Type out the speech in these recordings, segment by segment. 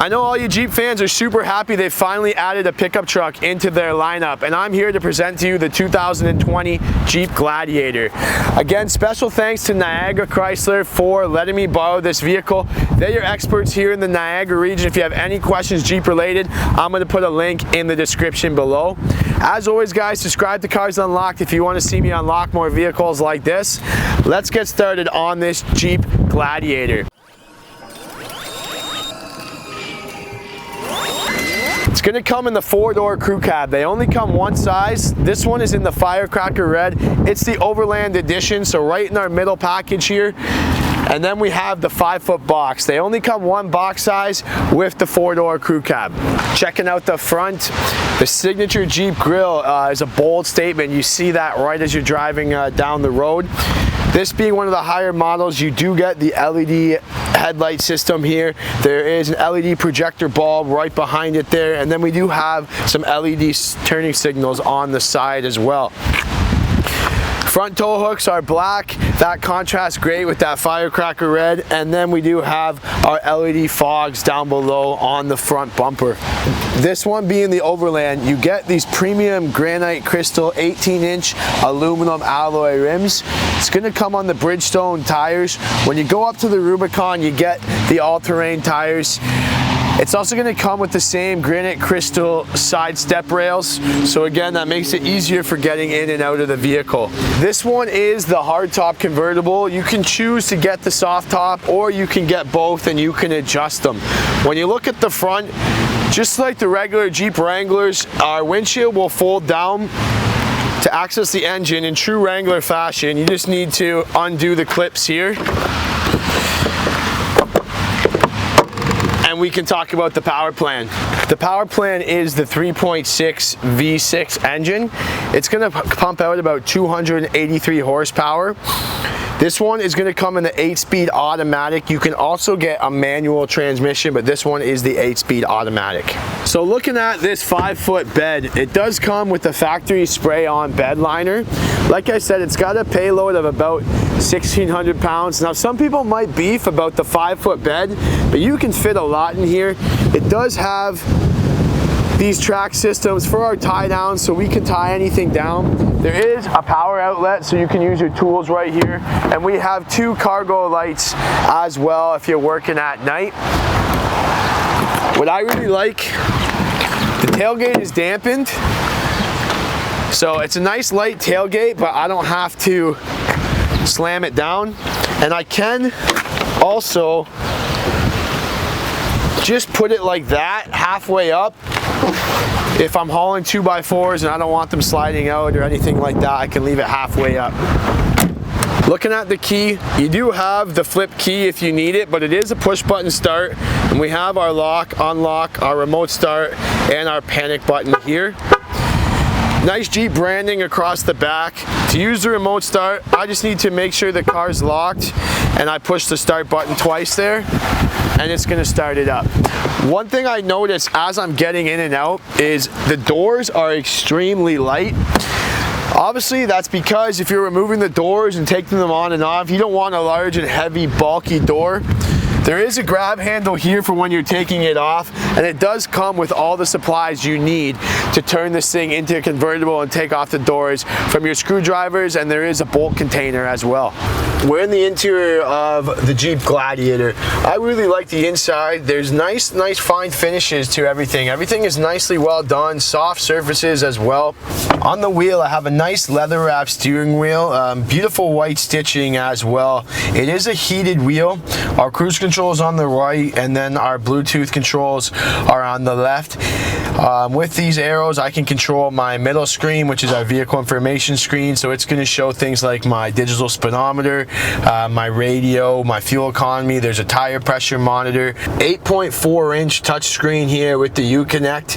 I know all you Jeep fans are super happy they finally added a pickup truck into their lineup, and I'm here to present to you the 2020 Jeep Gladiator. Again, special thanks to Niagara Chrysler for letting me borrow this vehicle. They're your experts here in the Niagara region. If you have any questions Jeep related, I'm going to put a link in the description below. As always guys, subscribe to Cars Unlocked if you want to see me unlock more vehicles like this. Let's get started on this Jeep Gladiator. It's going to come in the 4-door crew cab. They only come one size. This one is in the Firecracker Red. It's the Overland edition, so right in our middle package here. And then we have the 5-foot box. They only come one box size with the 4-door crew cab. Checking out the front, the signature Jeep grille is a bold statement. You see that right as you're driving down the road. This being one of the higher models, you do get the LED headlight system here. There is an LED projector bulb right behind it there, and then we do have some LED turning signals on the side as well. Front tow hooks are black. That contrasts great with that Firecracker Red. And then we do have our LED fogs down below on the front bumper. This one being the Overland, you get these premium granite crystal 18-inch aluminum alloy rims. It's going to come on the Bridgestone tires. When you go up to the Rubicon, you get the all-terrain tires. It's also going to come with the same granite crystal side step rails, so again that makes it easier for getting in and out of the vehicle. This one is the hardtop convertible. You can choose to get the soft top or you can get both and you can adjust them. When you look at the front, just like the regular Jeep Wranglers, our windshield will fold down to access the engine in true Wrangler fashion. You just need to undo the clips here. And we can talk about the power plan. The power plan is the 3.6 V6 engine. It's going to pump out about 283 horsepower. This one is going to come in the 8-speed automatic. You can also get a manual transmission, but this one is the 8-speed automatic. So looking at this 5-foot bed, it does come with the factory spray-on bed liner. Like I said, it's got a payload of about 1,600 pounds. Now some people might beef about the 5-foot bed, but you can fit a lot in here. It does have these track systems for our tie down, so we can tie anything down. There is a power outlet, so you can use your tools right here. And we have 2 cargo lights as well if you're working at night. What I really like, the tailgate is dampened. So it's a nice light tailgate, but I don't have to slam it down. And I can also just put it like that, halfway up. If I'm hauling 2x4s and I don't want them sliding out or anything like that, I can leave it halfway up. Looking at the key, you do have the flip key if you need it, but it is a push button start. And we have our lock, unlock, our remote start, and our panic button here. Nice Jeep branding across the back. To use the remote start, I just need to make sure the car's locked and I push the start button twice there and it's going to start it up. One thing I notice as I'm getting in and out is the doors are extremely light. Obviously that's because if you're removing the doors and taking them on and off, you don't want a large and heavy bulky door. There is a grab handle here for when you're taking it off, and it does come with all the supplies you need to turn this thing into a convertible and take off the doors from your screwdrivers, and there is a bolt container as well. We're in the interior of the Jeep Gladiator. I really like the inside. There's nice fine finishes to everything. Everything is nicely well done, soft surfaces as well. On the wheel, I have a nice leather wrap steering wheel, beautiful white stitching as well. It is a heated wheel. Our cruise control is on the right, and then our Bluetooth controls are on the left. With these arrows, I can control my middle screen, which is our vehicle information screen. So it's going to show things like my digital speedometer, my radio, my fuel economy. There's a tire pressure monitor, 8.4-inch touchscreen here with the Uconnect.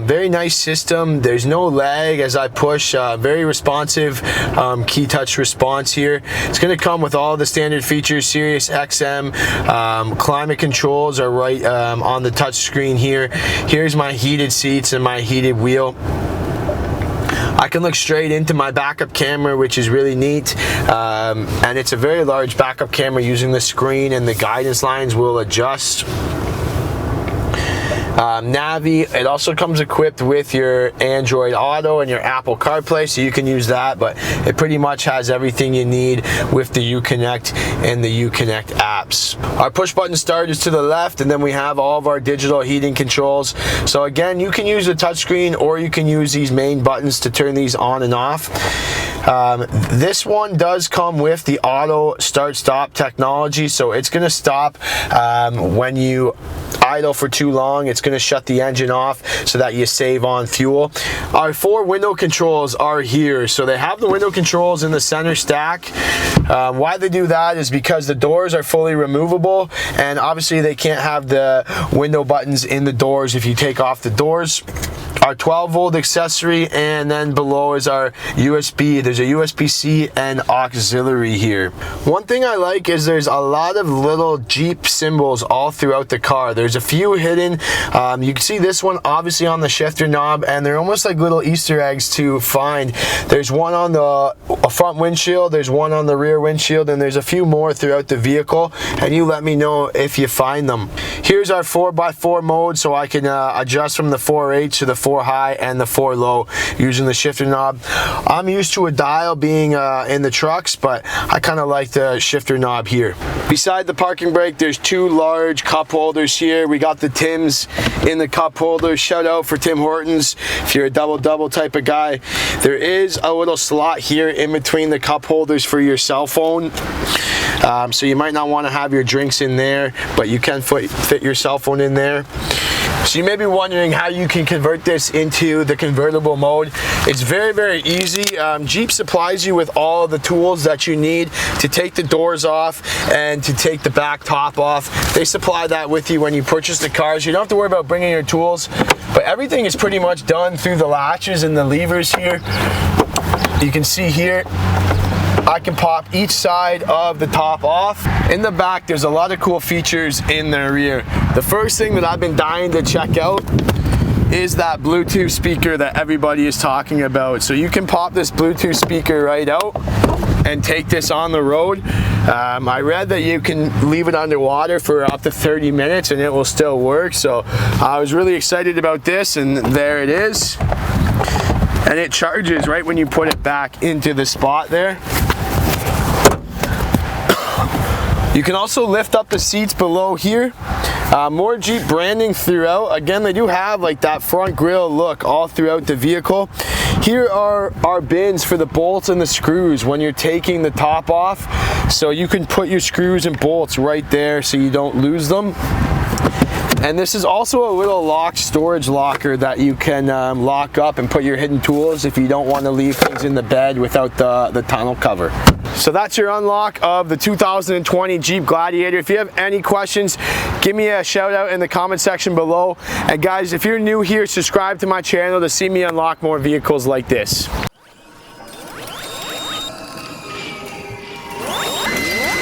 Very nice system. There's no lag as I push. Very responsive key touch response here. It's going to come with all the standard features, Sirius XM. Climate controls are right on the touch screen here. Here's my heated seats and my heated wheel. I can look straight into my backup camera, which is really neat, and it's a very large backup camera using the screen, and the guidance lines will adjust. Navi. It also comes equipped with your Android Auto and your Apple CarPlay, so you can use that, but it pretty much has everything you need with the Uconnect and the Uconnect apps. Our push button start is to the left, and then we have all of our digital heating controls. So again, you can use the touchscreen or you can use these main buttons to turn these on and off. This one does come with the auto start-stop technology, so it's going to stop when you idle for too long. It's going to shut the engine off so that you save on fuel. Our 4 window controls are here, so they have the window controls in the center stack. Why they do that is because the doors are fully removable, and obviously they can't have the window buttons in the doors if you take off the doors. Our 12-volt accessory, and then below is our USB. There's a USB-C and auxiliary here. One thing I like is there's a lot of little Jeep symbols all throughout the car. There's a few hidden. You can see this one obviously on the shifter knob, and they're almost like little Easter eggs to find. There's one on the front windshield, there's one on the rear windshield, and there's a few more throughout the vehicle, and you let me know if you find them. Here's our 4x4 mode, so I can adjust from the 4/8 to the 4 high and the 4 low using the shifter knob. I'm used to a dial being in the trucks, but I kind of like the shifter knob here. Beside the parking brake, there's 2 large cup holders here. We got the Tims in the cup holders. Shout out for Tim Hortons if you're a double type of guy. There is a little slot here in between the cup holders for your cell phone. So you might not want to have your drinks in there, but you can fit your cell phone in there. So you may be wondering how you can convert this into the convertible mode. It's very easy. Jeep supplies you with all of the tools that you need to take the doors off and to take the back top off. They supply that with you when you purchase the cars. You don't have to worry about bringing your tools, but everything is pretty much done through the latches and the levers here. You can see here, I can pop each side of the top off. In the back, there's a lot of cool features in the rear. The first thing that I've been dying to check out is that Bluetooth speaker that everybody is talking about. So you can pop this Bluetooth speaker right out and take this on the road. I read that you can leave it underwater for up to 30 minutes and it will still work. So I was really excited about this, and there it is. And it charges right when you put it back into the spot there. You can also lift up the seats below here. More Jeep branding throughout. Again, they do have like that front grille look all throughout the vehicle. Here are our bins for the bolts and the screws when you're taking the top off. So you can put your screws and bolts right there so you don't lose them. And this is also a little locked storage locker that you can lock up and put your hidden tools if you don't want to leave things in the bed without the tonneau cover. So that's your unlock of the 2020 Jeep Gladiator. If you have any questions, give me a shout out in the comment section below. And guys, if you're new here, subscribe to my channel to see me unlock more vehicles like this.